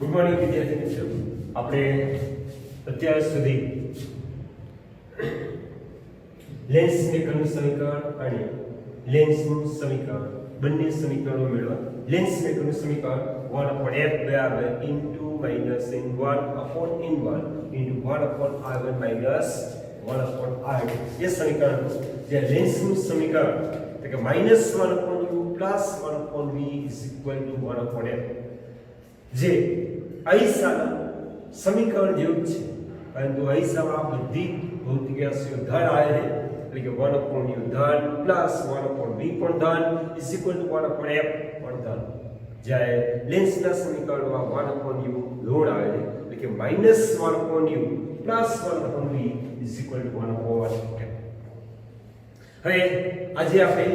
Good morning વિદ્યાર્થી મિત્રો, આપણે અત્યાર સુધી લેન્સ મેકરનું સમીકરણ અને લેન્સનું સમીકરણ બંને સમીકરણો મેળવવા. લેન્સ મેકરનું સમીકરણ 1/f બરાબર into minus n1 upon n1 into 1/r1 minus 1/r2 એ સમીકરણ જે લેન્સનું સમીકરણ એટલે કે -1/u plus 1/v is equal to 1/f જે અહિંસાના સમીકરણ જેવું જ છે, પરંતુ અહિંસામાં બધી ભૌતિક રાશિઓ ધન આવે છે, એટલે કે 1/u ધન પ્લસ 1/v પણ ધન ઇઝ ઇક્વલ ટુ 1/f પણ ધન. જ્યારે લેન્સના સમીકરણમાં 1/u ઋણ આવે છે, એટલે કે -1/u plus 1/v is equal to 1/f. હવે આજે આપણે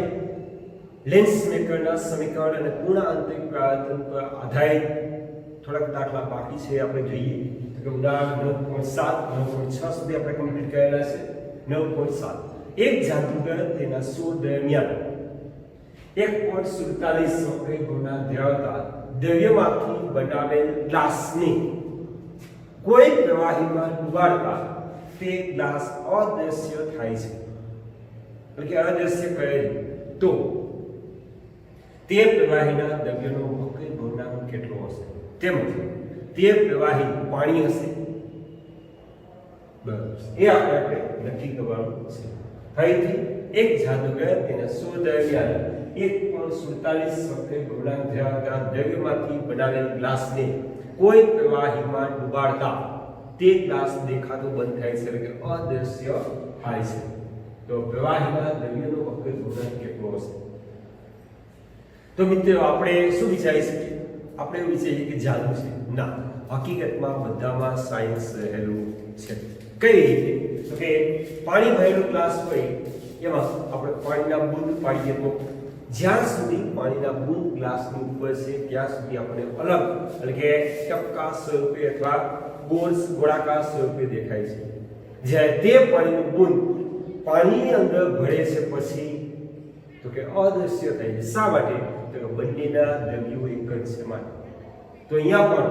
લેન્સ મેકરના સમીકરણ અને પૂર્ણ આંતરિક પરાવર્તન પર આધારિત થોડાક દાખલા બાકી છે, આપણે જોઈએ તો ઉદાહરણ 9.7 9.6 સુધી આપણે કમ્પ્લીટ કરેલા છે. 9.7 એક જાદુગર તેના શોધ દરમિયાન 1.47 વક્ર ગુણના ધરાવતા દ્રવ્યમાંથી બનાવેલ ગ્લાસને કોઈ પ્રવાહીમાં ડુબાડતા તે ગ્લાસ અદ્રશ્ય થાય છે, એટલે કે અદ્રશ્ય કહે તો તે પ્રવાહીના દ્રવ્યનો વક્ર ગુણનાંક કેટલો હશે, તેમજ તે પ્રવાહી પાણી હશે. બરાબર, એ આપણે નક્કી કરવાનું છે. અહીંથી એક જાદુગર તેના શોધ દરમિયાન 1.47 વખત ગુણાંક ધરાવતા દ્રવ્યમાંથી બનાવેલ ગ્લાસને કોઈ પ્રવાહીમાં ડુબાડતા તે ગ્લાસ દેખાતો બંધ થાય છે, એટલે કે અદ્રશ્ય થાય છે. તો પ્રવાહીના દ્રવ્યનો વક્ર ગુણાંક કેટલો હશે? તો મિત્રો આપણે શું વિચારી શકીએ? આપણે એવું વિચારીએ કે જાદુ છે. ના, હકીકતમાં બધામાં સાયન્સ રહેલું છે. કઈ રીતે? તો કે પાણી ભરેલો ગ્લાસ હોય એમાં આપણે પાણીના બૂંદ પાડીએ તો જ્યાં સુધી પાણીના બૂંદ ગ્લાસની ઉપર છે ત્યાં સુધી આપણે અલગ, એટલે કે ટપકા સ્વરૂપે અથવા ગોળાકાર સ્વરૂપે દેખાય છે. જ્યારે તે પાણીનું બૂંદ પાણીની અંદર ભળે છે પછી તો કે અદ્રશ્ય થાય છે. શા માટે? તો કે બંનેના દ્રવ્યો એક જ છે માટે. તો અહીંયા પણ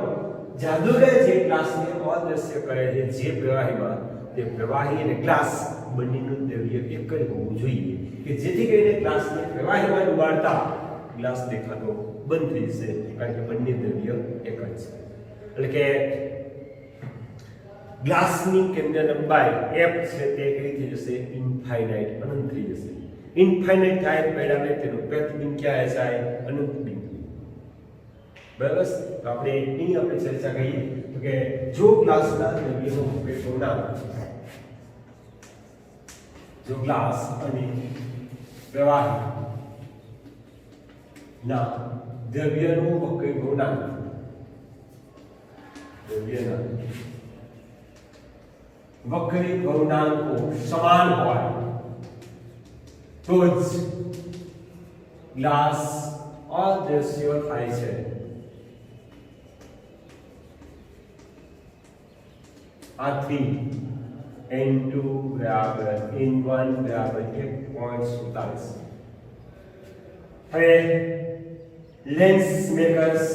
જાદુગર જે ગ્લાસને અદ્રશ્ય કરે છે જે પ્રવાહીમાં, તે પ્રવાહી અને ગ્લાસ બંનેનું દ્રવ્ય એક જ હોવું જોઈએ કે જેથી કરીને ગ્લાસને પ્રવાહીમાં ડુબાડતા ગ્લાસ દેખાતો બંધ થઈ જશે, કારણ કે બંને દ્રવ્ય એક જ છે. એટલે કે ગ્લાસની કેન્દ્ર લંબાઈ f છે તે કઈ થઈ જશે? ઇન્ફાઇનાઇટ, અનંત થઈ જશે. ઇન્ફાઇનાઇટ થાય પહેલાં તેનું પ્રતિબિંબ ક્યાં જાય? અનંત બિંદુ. બરાબર, તો આપણે એની ચર્ચા કરીએ તો કે જો ગ્લાસના દ્રવ્યનો ગુણાંક, જો ગ્લાસ અને પ્રવાહી ના દ્રવ્યનો વક્ર ગુણાંક, દ્રવ્યના વક્ર ગુણાંકો સમાન હોય તો જ ગ્લાસ અદ્રશ્ય થાય છે. આથી n2 બરાબર n1 બરાબર 1.47. હવે લેન્સ મેકર્સ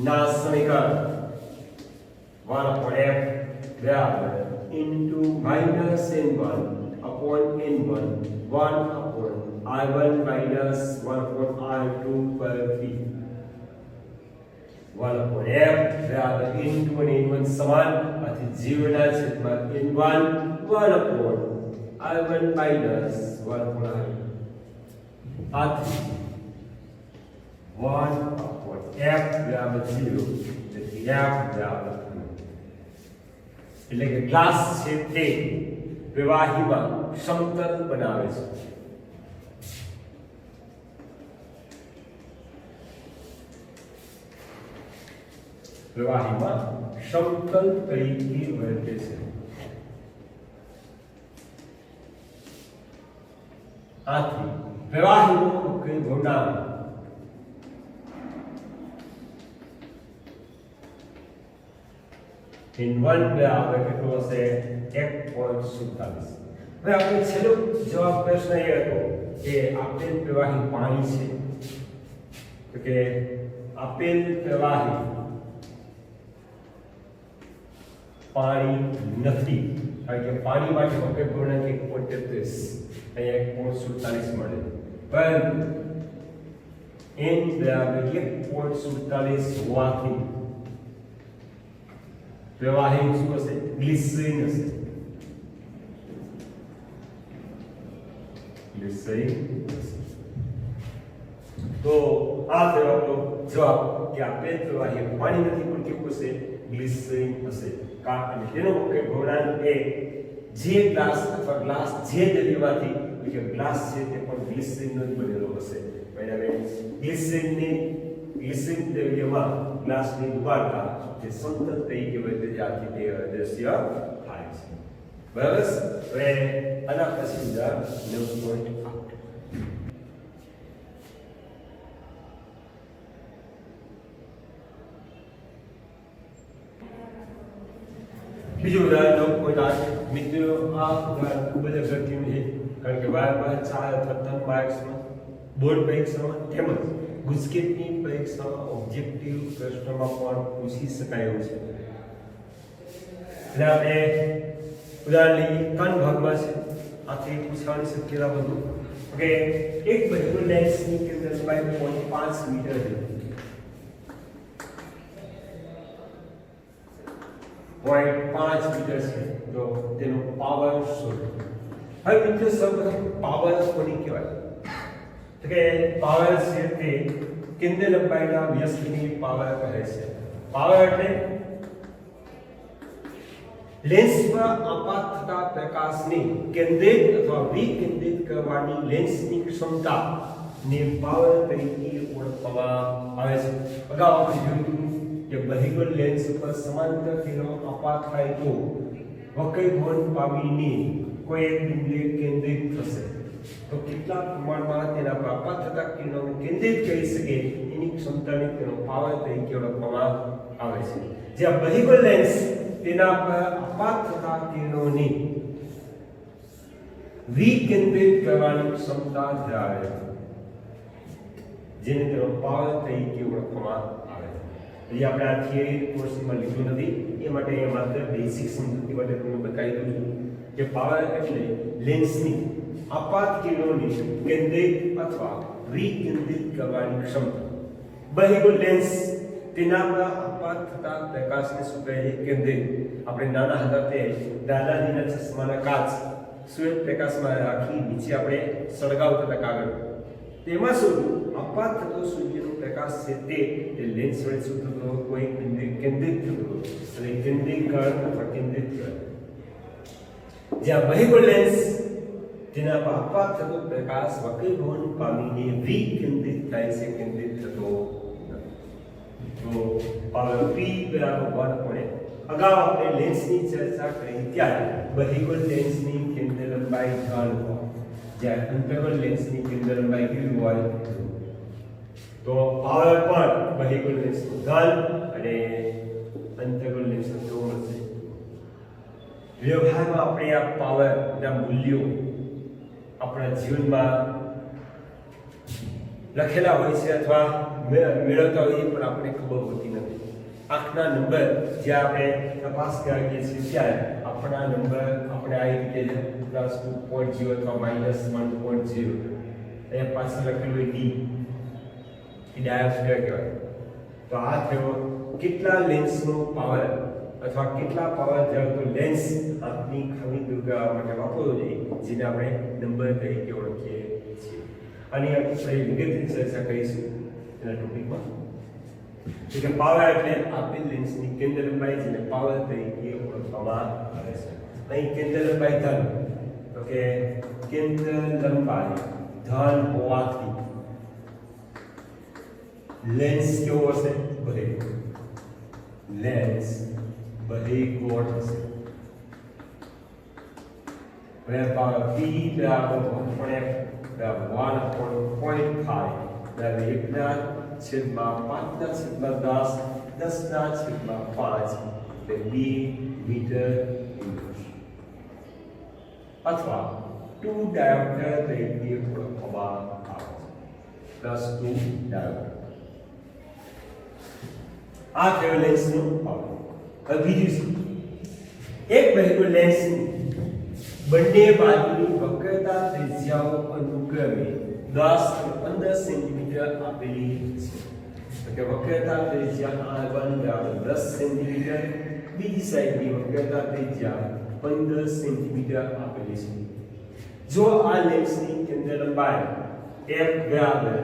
ના સમીકરણ 1/f બરાબર into minus n1 upon n1 1/r1 minus 1/r2 per v 1/f બરાબર into n1 સમાન, આથી 0 ના છેદમાં n1 1/r1 minus 1/r2 આથી 1/f બરાબર 0, તેથી f બરાબર, એટલે કે ગ્લાસ છે તે પ્રવાહીમાં સમતલ બનાવે છે. પ્રવાહીમાં સમતલ તરીકે વર્તે છે. આથી પ્રવાહીનો વક્ર ગુણાંક n1 બરાબર કેટલો હશે? 1.47. હવે આપણે છેલ્લો જવાબ પ્રશ્ન એ હતો કે આપેલ પ્રવાહી પાણી છે, તો કે આપેલ પ્રવાહી પાણી નથી, કારણ કે પાણી માટે વક્ર ગુણાંક 1.33 અહીંયા 1.47 મળે, પરંતુ n બરાબર 1.47 હોવાથી પ્રવાહી શું હશે? ગ્લિસરીન હશે. તો આ થયો આપણો જવાબ કે આપેલ પ્રવાહી પાણી નથી પણ કેવું હશે? ગ્લિસરીન હશે. અને તેનો મુખ્ય ગુણાંક એ જે ગ્લાસ અથવા ગ્લાસ જે દ્રવ્યમાંથી કે ગ્લાસ છે તે પણ ગ્લિસરીનનો જ બનેલો હશે. પરિણામે ગ્લિસરીન દ્રવ્યમાં ગ્લાસની ડુબાડતા જે સતત તરીકે વધે આથી તે અદ્રશ્ય થાય છે. બરાબર. હવે આના પછી 9.8 બીજું ઉદાહરણ 9.8 મિત્રો, આ ઉદાહરણ ખૂબ જ અગત્યનું છે, કારણ કે વારંવાર 4 અથવા 3 માર્ક્સમાં બોર્ડ પરીક્ષામાં તેમજ ગુજકેટની પરીક્ષામાં ઓબ્જેક્ટિવ પ્રશ્નોમાં પણ પૂછી શકાય એવું છે. એટલે આપણે ઉદાહરણ લઈએ. ત્રણ ભાગમાં છે, આથી પૂછવાની શક્યતા વધુ. ઓકે, એક બહેરું લેન્સની કેન્દ્ર લંબાઈ 0.5 મીટર છે. 0.5 મીટર છે, તો તેનો પાવર શોધો. હવે મિત્રો સૌપ્રથમ પાવર કોની કહેવાય? તો કે પાવર છે તે કેન્દ્ર લંબાઈના વ્યસ્તની પાવર કહે છે. પાવર એટલે લેન્સ પર આપાત થતા પ્રકાશને કેન્દ્રિત અથવા વિકેન્દ્રિત કરવાની લેન્સની ક્ષમતા ને પાવર તરીકે ઓળખવામાં આવે છે. અગાઉ આપણે જોયું કે બહિર્ગોળ લેન્સ પર સમાંતર કિરણો આપાત થાય તો વક્રીભવન પામીને કોઈ એક બિંદુએ કેન્દ્રિત થશે, તો કેટલા પ્રમાણમાં તેના પર આપાત થતા કિરણોને કેન્દ્રિત કરી શકે એની ક્ષમતાને તેનો પાવર તરીકે ઓળખવામાં આવે છે. જે બહિર્ગોળ લેન્સ તેના પર આપાત થતા કિરણોને વિકેન્દ્રિત કરવાની ક્ષમતા ધરાવે છે, જેને તેનો પાવર તરીકે ઓળખવામાં આવે છે. જે આપણે આ થિયરી કોર્સમાં લીધું નથી, એ માટે એ માત્ર બેઝિક સમજૂતી માટે તમને બતાવી દઉં છું કે પાવર એટલે લેન્સની આપાત કિરણોને કેન્દ્રિત અથવા વિકેન્દ્રિત કરવાની ક્ષમતા. બહિર્ગોળ લેન્સ તેના પર આપાત થતા પ્રકાશને શું કહે છે? કેન્દ્રિત. આપણે નાના હતા તે દાદાજીના ચશ્માના કાચ સૂર્ય પ્રકાશમાં રાખી નીચે આપણે સળગાવતા હતા કાગળ, તેમાં શું આપાત થતો સૂર્યનો પ્રકાશ છે તે લેન્સ વડે શું થતો? કોઈ કેન્દ્રિત થતો, અને કેન્દ્રીકરણ અથવા કેન્દ્રિતકરણ. જ્યાં બહિર્ગોળ લેન્સ તેના પર આપાત થતો પ્રકાશ વક્રીભવન પામીને વિકેન્દ્રિત થાય છે, કેન્દ્રિત થતો નથી. તો પાવર P બરાબર 1. અગાઉ આપણે લેન્સની ચર્ચા કરી ત્યારે બહિર્ગોળ લેન્સની કેન્દ્ર લંબાઈ ધન હોય, જ્યારે અંતર્ગોળ લેન્સની કેન્દ્ર લંબાઈ કેવી હોય? તો પાવર પણ બહિર્ગોળ લેન્સનું ધન અને અંતર્ગોળ લેન્સનું ધ્રુવ હશે. વ્યવહારમાં આપણે આ પાવરના મૂલ્યો આપણા જીવનમાં લખેલા હોય છે અથવા મેળવતા હોઈએ પણ આપણને ખબર હોતી નથી. આંખના નંબર જે આપણે તપાસ કરીએ છીએ ત્યારે આપણા નંબર આપણે આ રીતે +2.0 અથવા -1.0 એ પાછળ લખેલું હોય ડી, એ ડાયોસ્ફિયર કહેવાય. તો આ થયો કેટલા લેન્સનો પાવર અથવા કેટલા પાવર ધરાવતો લેન્સ આંખની ખામી દૂર કરવા માટે વાપરવો જોઈએ, જેને આપણે નંબર તરીકે ઓળખીએ છીએ. અને આપણે વિગતની ચર્ચા કરીશું એના ટોપિકમાં. કે પાવર એટલે આપેલ લેન્સની કેન્દ્ર લંબાઈ, જેને પાવર તરીકે ઓળખવામાં આવે છે. અહીં કેન્દ્ર લંબાઈ ધન, તો કે કેન્દ્ર લંબાઈ ધન હોવાથી લેન્સ કેવો હશે? બહિર્ગોળ. લેન્સ બહિર્ગોળ હશે. હવે પાવર P બરાબર 1/0.5 એટલે 2 મીટર ઇન્ટુ અથવા 2 ડાયોપ્ટર તરીકે ઓળખવામાં આવે છે. +2 ડાયોપ્ટર. આ થયો લેન્સનો પાવર. હવે બીજું છે એક બહિર્ગોળ લેન્સની બંને બાજુની વક્રતા ત્રિજ્યાઓ અનુક્રમે 10 અને 15 સેન્ટીમીટર આપેલી છે. તો કે વક્રતા ત્રિજ્યા R1 બરાબર 10 સેન્ટીમીટર, બીજી સાઈડની વક્રતા ત્રિજ્યા 15 સેન્ટીમીટર આપેલી છે. જો આ લેન્સની કેન્દ્ર લંબાઈ f બરાબર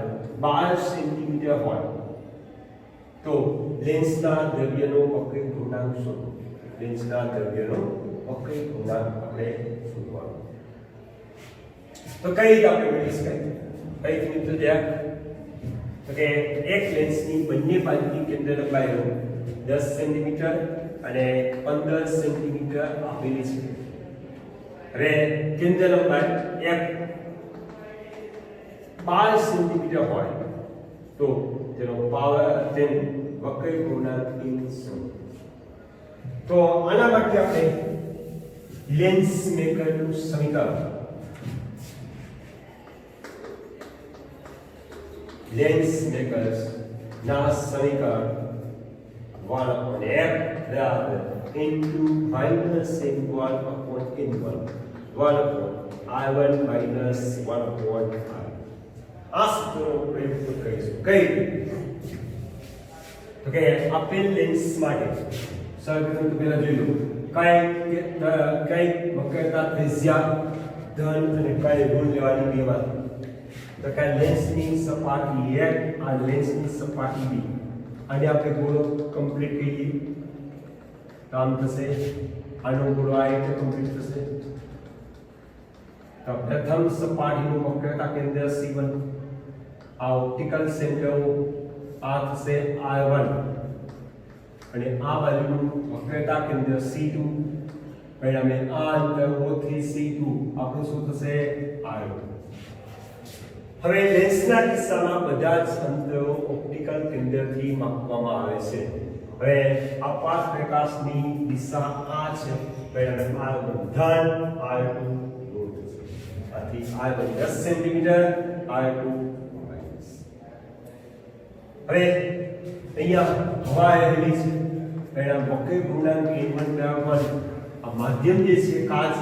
12 સેન્ટીમીટર હોય તો લેન્સના દ્રવ્યનો વક્રી ગુણાંક શોધો. લેન્સના દ્રવ્યનો વક્રી ગુણાંક આપણે શોધવાનો. તો કઈ રીતે આપણે મેળવી શકાય? કઈ રીતે ત્યાં તો કે એક લેન્સની બંને બાજુની કેન્દ્ર લંબાઈઓ 10 સેન્ટીમીટર અને 15 સેન્ટીમીટર આપેલી છે. હવે કેન્દ્ર લંબાઈ f 12 સેન્ટીમીટર હોય તો તેનો પાવર તેનું વક્ર ગુણાંક શું? તો આના માટે આપણે લેન્સ મેકરનું સમીકરણ લેન્સ મેકર્સ ના સમીકરણ 1/f બરાબર into minus n1 upon n1 1 upon I1 minus 1 upon I. આ સૂત્રનો પ્રયોગ કરીશું. કઈ તો કે આપેલ લેન્સ માટે સૌપ્રથમ તો પહેલા જોઈ લો કઈ વક્રતા ત્રિજ્યા ધન અને કઈ ઋણ લેવાની બેમાંથી. તો કે લેન્સની સપાટી એક, આ લેન્સની સપાટી બી, અને આપણે ગોળો કમ્પ્લીટ કરીએ કામ થશે. આનો ગોળો આ રીતે કમ્પ્લીટ થશે. તો પ્રથમ સપાટીનું વક્રતા કેન્દ્ર C1, આ ઓપ્ટિકલ સેન્ટર આ થશે R1 અને આ બાજુનું વક્રતા કેન્દ્ર C2, પરિણામે આ અંતર O3 C2 આપણું શું થશે R2. હવે લેન્સના કિસ્સામાં બધા જ અંતરો ઓપ્ટિકલ કેન્દ્રથી માપવામાં આવે છે. હવે અપાત પ્રકાશની દિશા આ છે, પરિણામે R1 ધન R2 ઋણ થશે. આથી R1 10 સેન્ટીમીટર R2 માઈનસ. હવે અહીંયા હવા રહેલી છે, પરિણામ વક્ર ગુણાંક n1 બરાબર આ માધ્યમ જે છે કાચ,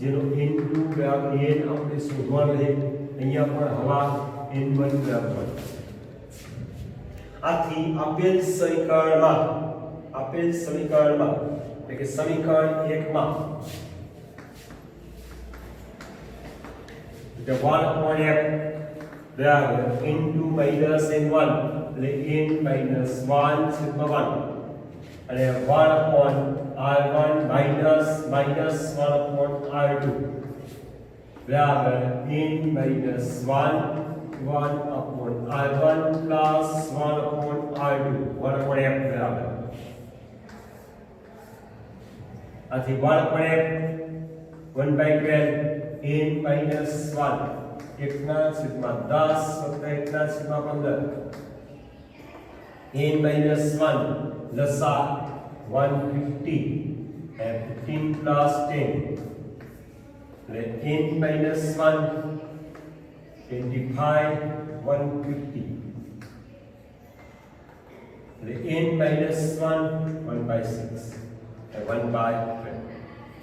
જેનો n2 બરાબર n આપણે શોધવાનું છે. અહીંયા પણ હવા n1 બરાબર. આથી આપેલ સમીકરણમાં એટલે કે સમીકરણ 1 માં એટલે 1/f બરાબર n2 minus n1 એટલે n minus 1 છેદમાં 1 અને 1/r1 minus 1/r2 બરાબર n minus 1 1/r1 plus 1/r2 1/f બરાબર. આથી 1/f 1/12 n minus 1 1/10 વત્તા 1/15 n minus 1 લસા 150 and 15 plus 10 એટલે n minus 1 25 150 એટલે n minus 1 1/6 1/12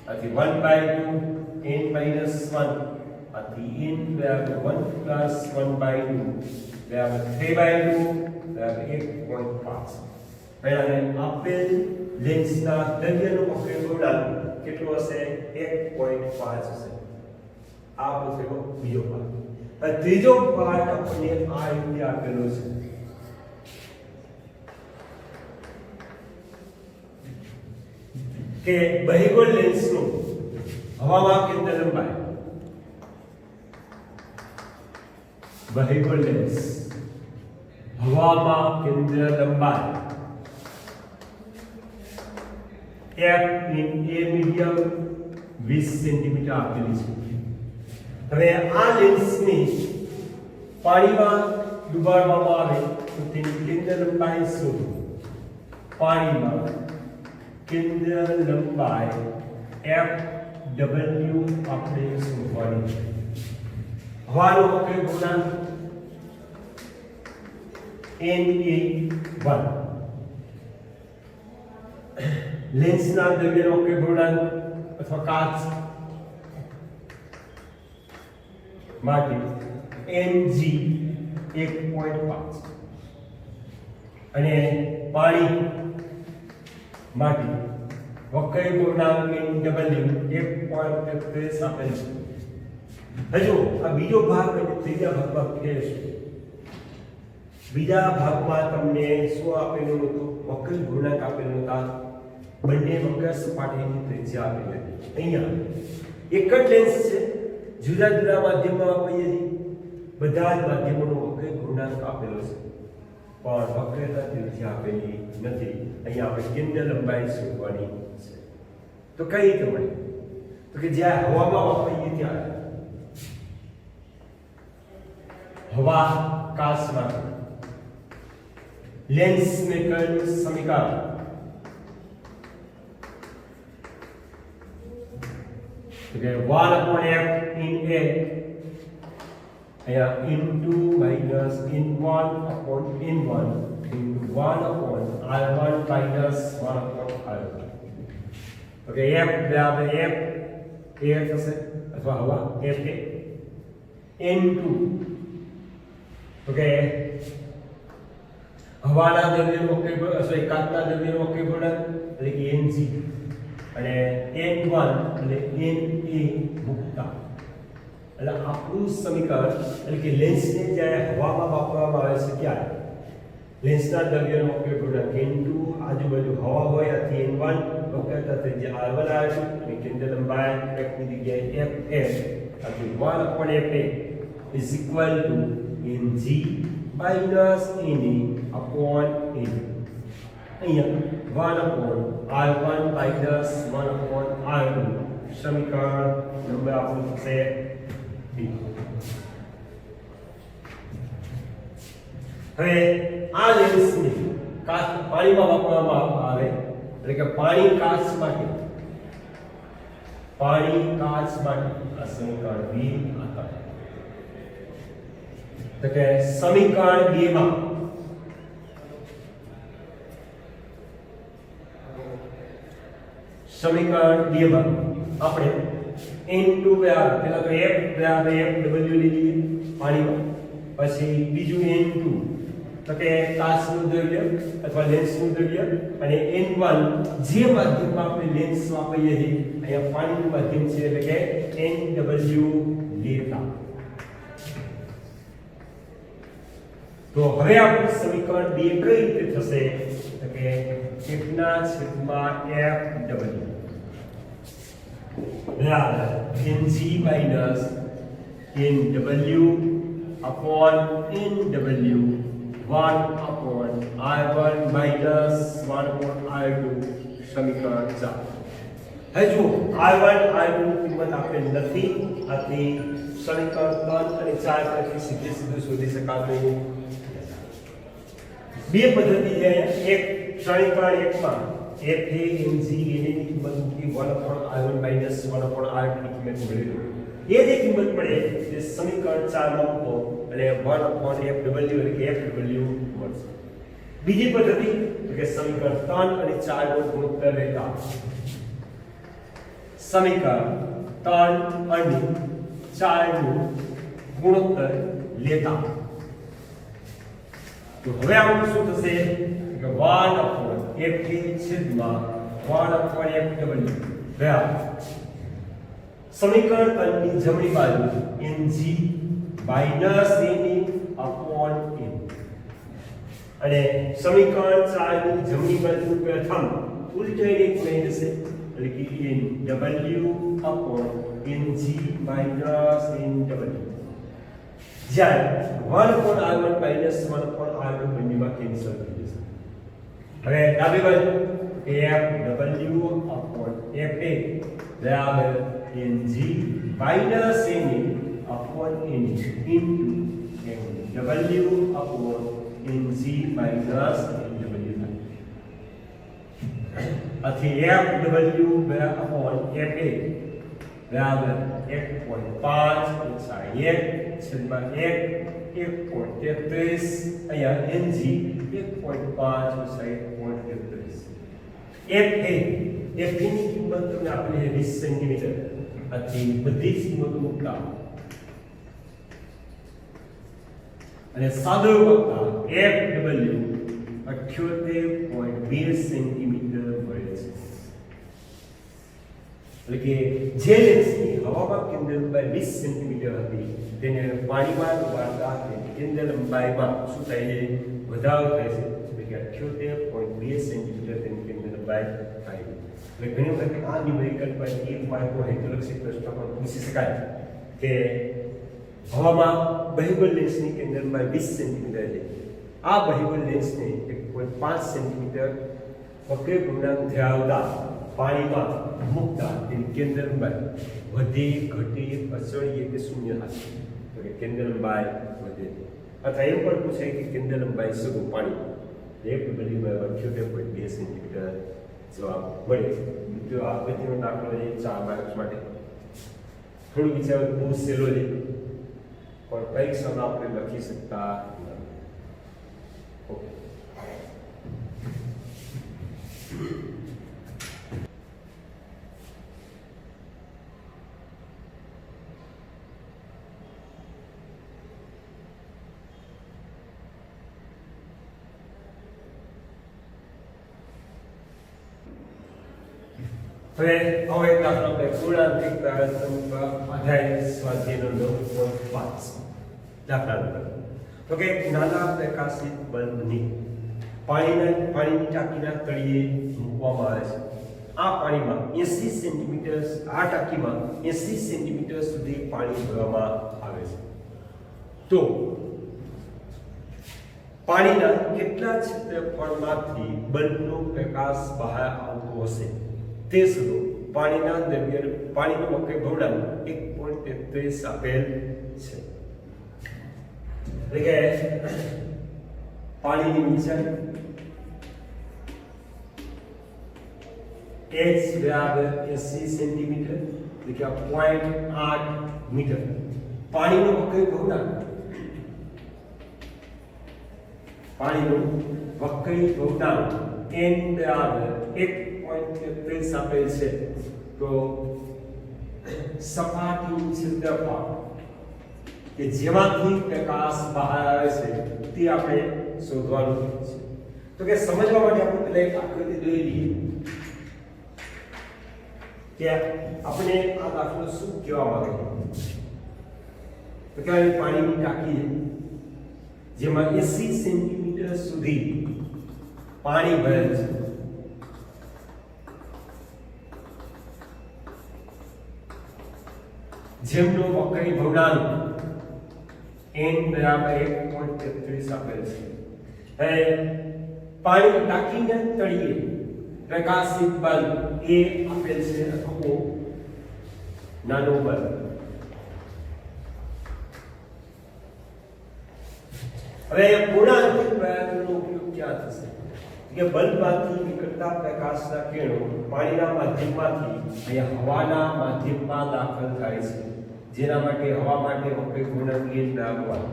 આથી 1/2 n minus 1 આથી n બરાબર 1 plus 1/2 બરાબર 3/2 બરાબર 1.5. પહેલાને આપેલ લેન્સના દ્રવ્યનો વક્ર ગુણાંક કેટલો હશે? 1.5 હશે. આ પૂછેલો બીજો ભાગ. હવે ત્રીજો ભાગ આપણને આ રીતે આપેલો છે કે બહિર્ગોળ લેન્સનું હવામાં કેન્દ્ર લંબાઈ, બહિર્ગોળ લેન્સ હવામાં કેન્દ્ર લંબાઈ f in a medium 20 centimetre આપેલી છે. હવે આ લેન્સને પાણીમાં ડુબાડવામાં આવે તો તેની કેન્દ્ર લંબાઈ શું? પાણીમાં કેન્દ્ર લંબાઈ f w આપણે શોધવાની છે. હવાનો વક્ર ગુણાંક Na1 લેન્સના દ્રવ્યનો વક્ર પૂર્ણાંક અથવા કાચ માટે Ng 1.5 અને પાણી માટે વક્ર પૂર્ણાંક Nw 1.33 આપેલ છે। હજુ આ બીજો ભાગ અને ત્રીજા ભાગમાં ફેર છે। બીજા ભાગમાં તમને શું આપેલું હતું? વક્ર પૂર્ણાંક આપેલું હતા, બંને વક્ર સપાટીની ત્રિજ્યા આપેલી હતી। અહીંયા એક જ લેન્સ છે, જુદા જુદા માધ્યમમાં આપીએ છીએ, બધા જ માધ્યમોનો વક્ર પૂર્ણાંક આપેલો છે, પણ વક્રતા ત્રિજ્યા આપેલી નથી। અહીંયા આપણે કેન્દ્ર લંબાઈ શોધવાની છે। તો કઈ રીતે મળે? તો કે જ્યાં હવામાં વાપરીએ ત્યારે હવા કાચમાં લેન્સ મેકરનું સમીકરણ Okay, 1/f in A into minus in 1/n1 into 1/r1 minus 1/r2. Okay, f બરાબર f air થશે અથવા હવા f કે n2 okay હવાના દ્રવ્યનો વક્ર અથવા કાચના દ્રવ્યનો વક્ર પૂર્ણાંક એટલે કે Ng અને n1 અને na મુક્તા એટલે આપણું સમીકરણ એટલે કે લેન્સને જ્યારે હવામાં વાપરવામાં આવે છે ત્યારે લેન્સના દ્રવ્યનો વક્ર પૂર્ણાંક n2 આજુબાજુ હવા હોય આથી n1 વક્રતા ત્રિજ્યા r1 r2 અને કેન્દ્ર લંબાઈ f ની જગ્યાએ f આથી 1/fa is equal to Ng minus na upon n અહીંયા 1/r1 minus 1/r2 સમીકરણ નંબર આપણું થશે b। હવે આ લેન્સને કાચ પાણીમાં વાપરવામાં આવે એટલે કે પાણી કાચ માટે આ સમીકરણ b आता है। तो કે સમીકરણ 2 માં આપણે n2 બરાબર પેલા તો f બરાબર fw લીધી પાણીમાં, પછી બીજું n2 તો કે કાચનું દ્રવ્ય અથવા લેન્સનું દ્રવ્ય અને n1 જે માધ્યમમાં આપણે લેન્સ વાપરીએ છીએ અહીંયા પાણીનું માધ્યમ છે એટલે કે nw લેતા। તો હવે આપણું સમીકરણ 2 કઈ રીતે થશે? તો કે f ના છેદમાં fw બરાબર Ng minus nw upon nw 1/r1 minus 1/r2 સમીકરણ 4। હવે જો r1 r2 ની કિંમત આપેલ નથી, આથી સમીકરણ 3 અને 4 પરથી સીધું શોધી શકાતું નથી। બે પદ્ધતિ છે। એક સમીકરણ 1 માં f a n g n ની કિંમત મૂકી 1/r1 minus 1/r2 ની કિંમત મળી, એ જે કિંમત મળે તે સમીકરણ 4 માં મૂકો એટલે 1/fw એટલે કે fw મળશે। બીજી પદ્ધતિ કે સમીકરણ 3 અને 4 નો ગુણોત્તર લેતા સમીકરણ 3 અને 4 નો ગુણોત્તર લેતા તો હવે આપણું શું થશે કે 1/f છેદમાં 1/fw બરાબર સમીકરણ 3 ની જમણી બાજુ Ng minus na upon n અને સમીકરણ 4 ની જમણી બાજુ પ્રથમ ઉલટાઈને એક લઈ જશે એટલે કે nw upon Ng minus nw જ્યારે 1/r1 minus 1/r2 બંનેમાં કેન્સલ થઈ જશે। હવે ડાબી બાજુ fw upon fa બરાબર Ng minus na upon n into nw upon Ng minus nw આથી fw upon fa બરાબર 1.5 ઓછા 1 છેદમાં 1.33 અહીંયા Ng 1.5 ઓછા 1.33 એફ ની કિંમત તમને આપેલી છે 20 સેન્ટીમીટર. આથી બધી જ કિંમતો મૂકતા અને સાદો વખતા FW 78.2 સેન્ટીમીટર મળે છે. એટલે કે જે લેન્સની હવામાં કેન્દ્ર લંબાઈ 20 સેન્ટીમીટર હતી તેને પાણીમાં વાળતા તેની કેન્દ્ર લંબાઈમાં શું થાય છે? વધારો થાય છે. એટલે કે 78.2 સેન્ટીમીટર તેની કેન્દ્ર લંબાઈ થાય છે. એટલે ઘણી વખત આ ન્યુમેરિકલ પર એક માર્કનો હેતુલક્ષી પ્રશ્ન પણ પૂછી શકાય કે હવામાં બહિર્ગોળ લેન્સની કેન્દ્ર લંબાઈ 20 સેન્ટીમીટર છે. આ બહિર્ગોળ લેન્સને 1.5 સેન્ટીમીટર વક્ર પૂર્ણાંક ધરાવતા પાણીમાં મૂકતા તેની કેન્દ્ર લંબાઈ વધે, ઘટે, અચળીય કે શૂન્ય થશે. તો કે કેન્દ્ર લંબાઈ વધે. અથવા એમ પણ પૂછાય કે કેન્દ્ર લંબાઈ શું પાણી FW 78.2 સેન્ટીમીટર જવાબ મળે. મિત્રો આ પછીનો દાખલો છે 4 માર્ક્સ માટે. થોડું વિચારો, બહુ સહેલો છે પણ પરીક્ષામાં આપણે લખી શકતા નથી. ઓકે, હવે હવે દાખલો આપણે પૂર્ણાંકિક પ્રારંભિક અધ્યાય સ્વાધ્યાયનો 9.5 દાખલા નંબર. તો કે નાના પ્રકાશિત બલ્બની પાણીની ટાંકીના તળિયે મૂકવામાં આવે છે. આ પાણીમાં 80 સેન્ટીમીટર, આ ટાંકીમાં 80 સેન્ટીમીટર સુધી પાણી ભરવામાં આવે છે. તો પાણીના કેટલા ક્ષેત્રફળમાંથી બલ્બનો પ્રકાશ બહાર આવતો હશે તે શોધો. પાણીનો વક્ર ભવનાંક 1.33 આપેલ છે. એટલે કે પાણીની ઊંચાઈ h બરાબર 80 સેન્ટીમીટર, એટલે કે 0.8 મીટર. પાણીનો વક્ર ભવનાંક n બરાબર 1.33 આપેલ છે. તો સપાટીનું ક્ષેત્રફળ કે જેમાંથી પ્રકાશ બહાર આવે છે તે આપણે શોધવાનું છે. તો કે સમજવા માટે આપણે પહેલા એક આકૃતિ દોરી લઈએ કે આપણે આ દાખલો શું કહેવા માંગે છે. તો કે પાણીની ટાંકી છે જેમાં 80 સેન્ટીમીટર સુધી પાણી ભરેલ છે. જેમનો વક્રી ભવનાંક n બરાબર 1.33 આપેલ છે. હવે પાણી ટાંકીના તળિયે પ્રકાશિત બલ્બ એ આપેલ છે અથવા નાનો બલ્બ. હવે પૂર્ણાંકિક પ્રયાસનો ઉપયોગ ક્યાં થશે કે બલ્બમાંથી નીકળતા પ્રકાશના કિરણો પાણીના માધ્યમમાંથી અહીંયા હવાના માધ્યમમાં દાખલ થાય છે. જેના માટે હવા માટે વક્ર પૂર્ણાંક n રાખવાનો.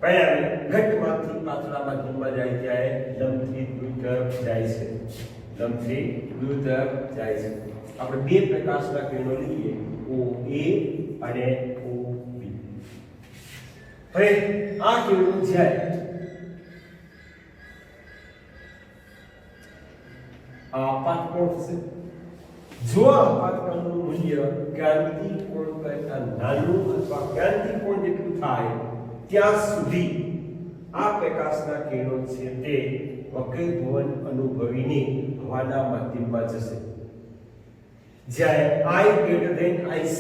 પરિણામે ઘટમાંથી પાતળા માધ્યમમાં જાય ત્યારે લંબથી દૂર તરફ જાય છે. આપણે બે પ્રકાશના કિરણો લઈએ, OA અને OB. હવે આ કિરણો જાય આપાત કોણ થશે. જો આપાત કોણનું મૂલ્ય ક્રાંતિ કોણ કરતા નાનું અથવા ક્રાંતિ કોણ જેટલું થાય ત્યાં સુધી આ પ્રકાશના કિરણો છે તે વક્રીભવન અનુભવીને હવાના માધ્યમમાં જશે. જ્યારે I IC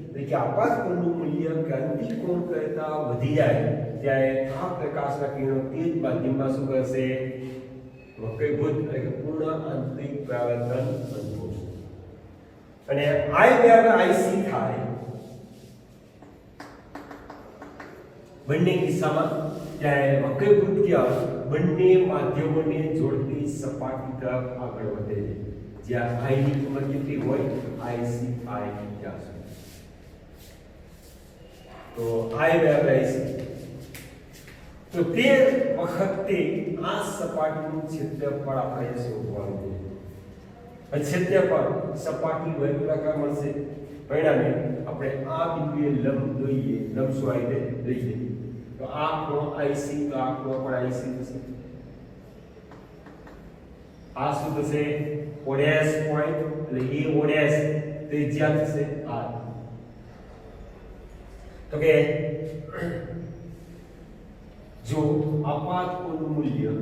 એટલે કે આપાત કોણનું મૂલ્ય ક્રાંતિ કોણ કરતા વધી જાય ત્યારે આ પ્રકાશના કિરણો તે જ માધ્યમમાં શું કરશે? વક્રીભૂત એટલે કે પૂર્ણ આંતરિક પરાવર્તન અનુભવશે. અને I બરાબર IC થાય બંને કિસ્સામાં ત્યારે વક્રીભૂત ક્યાં બંને માધ્યમોને જોડતી સપાટી તરફ આગળ વધે છે. જ્યાં I ની કિંમત કેટલી હોય? IC I ત્યાં સુધી. તો I બરાબર IC. તો તે વખતે આ સપાટીનું ક્ષેત્રફળ આપણે શોધવાનું છે. ક્ષેત્રફળ સપાટી વર્તુળાકાર મળશે પરિણામે આપણે આ બિંદુએ લંબ દોરીએ લંબ શું આવી દઈએ તો આ ખૂણો IC તો આ ખૂણો પણ IC થશે આ શું થશે ઓડેસ પોઈન્ટ એટલે એ ઓડેસ ત્રિજ્યા થશે r તો કે જો આપાત કોણનું મૂલ્ય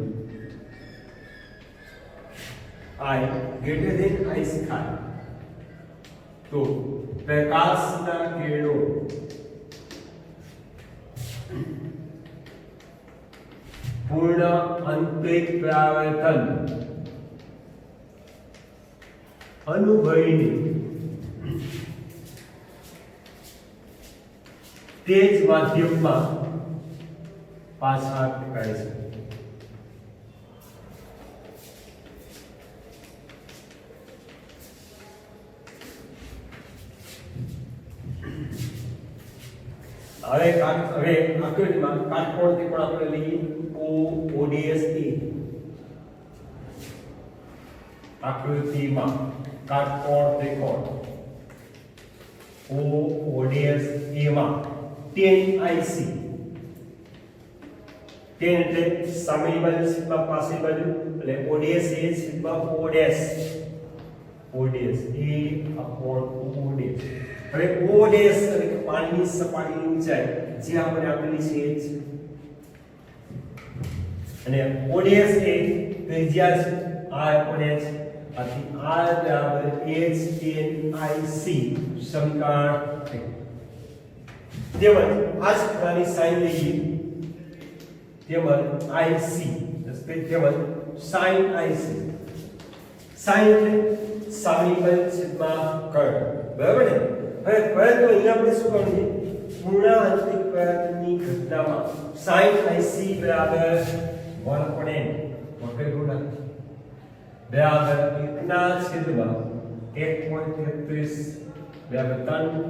I greater than I sky तो प्रकाशना किरणों पूर्ण आंतरिक परावर्तन अनुभवीने तेज माध्यम में पाछा फेंकाय छे હવે આકૃતિમાં કાટકોણ ત્રિકોણ આપણે લઈએ ODS A આકૃતિમાં કાટકોણ ત્રિકોણ ODS A માં tan IC tan એટલે સામેની બાજુ સિગ્મા પાછળની બાજુ એટલે ODS A sigma ODS A upon ODS હવે ODS એટલે કે પાણીની સપાટીની ઊંચાઈ જે આપણે આપેલી છે એ જ અને ODS એ ત્રિજ્યા છે r upon h આથી r બરાબર h tan IC સમીકરણ તેમજ આ જ ખૂણાની સાઈન લઈએ તેમજ IC તેમજ sin IC sin એટલે સામેની બાજુ સિગ્મા કર્ણ બરાબર ને હવે પરંતુ અહીંયા આપણે શું કરવું છે પૂર્ણ આંતરિક પરાવર્તનની ઘટનામાં sin IC બરાબર 1/n વખત ગુણા બરાબર 1/1 બરાબર 3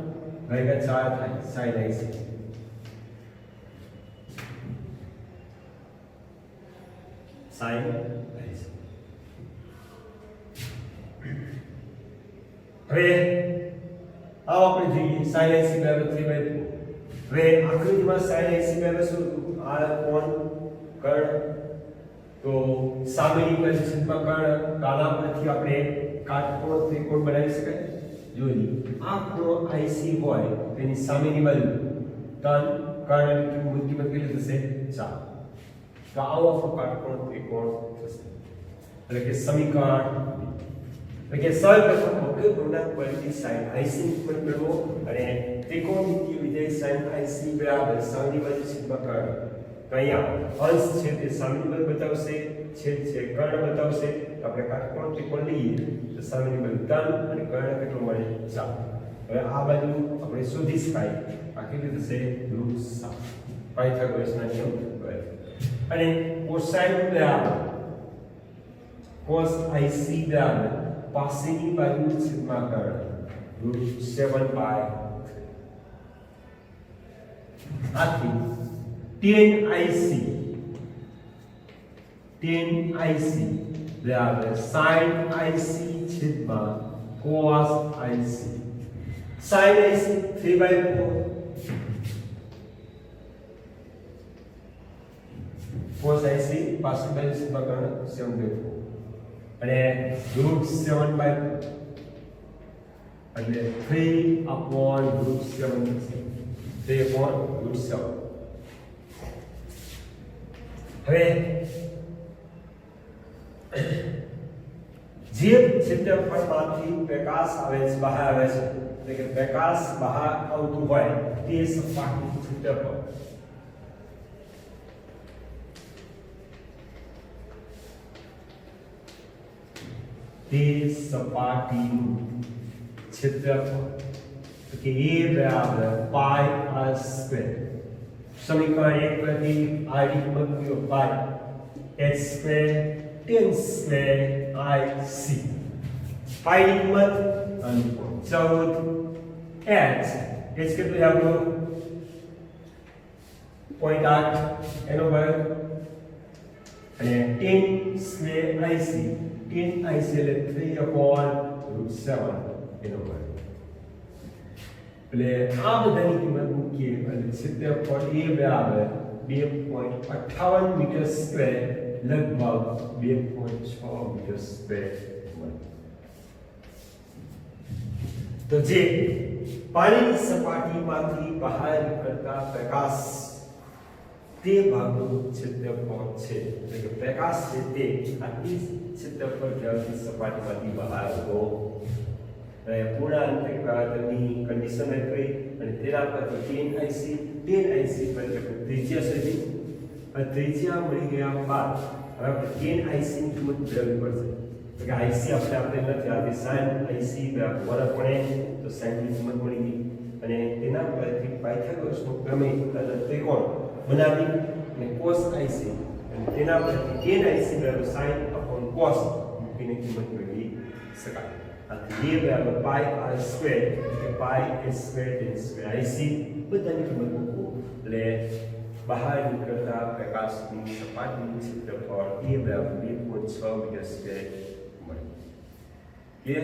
ભાગ્યા 4 થાય sin IC sin IC હવે આવ આપણે જોઈએ sin IC બરાબર 3/2 હવે આકૃતિમાં sin IC બરાબર શું r કોણ કર્ણ તો સામેની બાજુ સિગ્મા કર્ણ કાલા પરથી આપણે કાટકોણ ત્રિકોણ બનાવી શકાય જોઈએ આ ખૂણો IC હોય તેની સામેની બાજુ 3 કર્ણની કિંમત કેટલી થશે 4 તો આવો આપણો કાટકોણ ત્રિકોણ થશે એટલે કે સમીકરણ એટલે સૌપ્રથમ વક્ર ગુણાંક પરથી sin IC ની કિંમત મેળવો અને ત્રિકોણમિતિય વિધેય sin IC બરાબર સામેની બાજુ સિગ્મા કર્ણ તો અહીંયા અંશ છે તે સામેની બાજુ બતાવશે છેદ છે કર્ણ બતાવશે તો આપણે કાટકોણ ત્રિકોણ લઈએ તો સામેની બાજુ 3 અને કર્ણ કેટલો મળે 4 હવે આ બાજુ આપણે શોધી શકાય આ કેટલી થશે √7 પાયથાગોરસના નિયમ અને cosine બરાબર cos IC બરાબર પાસેની બાજુ સિગ્મા કર્ણ √7 બાય આથી tan IC બરાબર sin IC છેદમાં cos IC sin IC 3/4 cos IC પાસેની બાજુ સિગ્મા કર્ણ 7/4 અને √7/2 એટલે 3/7 3/7 હવે જે ક્ષેત્રફળમાંથી પ્રકાશ આવે છે બહાર આવે છે એટલે કે પ્રકાશ બહાર આવતું હોય તે સપાટીનું ક્ષેત્રફળ તે સપાટીનું ક્ષેત્રફળ તો કે a બરાબર પાઈ r સ્ક્વેર સમીકરણ 1 પરથી r ની કિંમત મૂકો પાઈ h square tan square IC પાઈ ની કિંમત 14 h કેટલું આપણું 0.8 એનો વર્ગ અને tan સ્ક્વેર IC 10 IC એટલે 3/√7 એનો વર્ગ. એટલે આ બધાની કિંમત મૂકીએ અને ક્ષેત્રફળ એ બરાબર 2.58 મીટર સ્ક્વેર લગભગ 2.6 મીટર સ્ક્વેર મળે. તો જે પાણીની સપાટીમાંથી બહાર નીકળતા પ્રકાશ તે ભાગનું ક્ષેત્રફળ છે, એટલે કે પ્રકાશ છે તે આટલી ક્ષેત્રફળ ધરાવતી સપાટીમાંથી બહાર આવતો પૂર્ણાંક ની કન્ડિશન કરી અને તેના પરથી 10 IC પર ત્રિજ્યા શોધી અને ત્રિજ્યા મળી ગયા બાદ હવે આપણે 10 IC ની કિંમત મેળવવી પડશે. તો કે IC આપણે નથી આપી sin IC બરાબર 1/n, તો sin ની કિંમત મળી ગઈ અને તેના પરથી પાયથાગોરસનો પ્રમેય અને ત્રિકોણ બનાવી અને cos IC અને તેના પરથી 10 IC બરાબર sin upon cos મૂકીને કિંમત મેળવી શકાય. આથી a બરાબર pi r સ્ક્વેર કે pi a square tan square IC બધાની કિંમત મૂકો એટલે બહાર નીકળતા પ્રકાશની સપાટીનું ક્ષેત્રફળ a બરાબર 2.6 મીટર સ્ક્વેર મળે. એ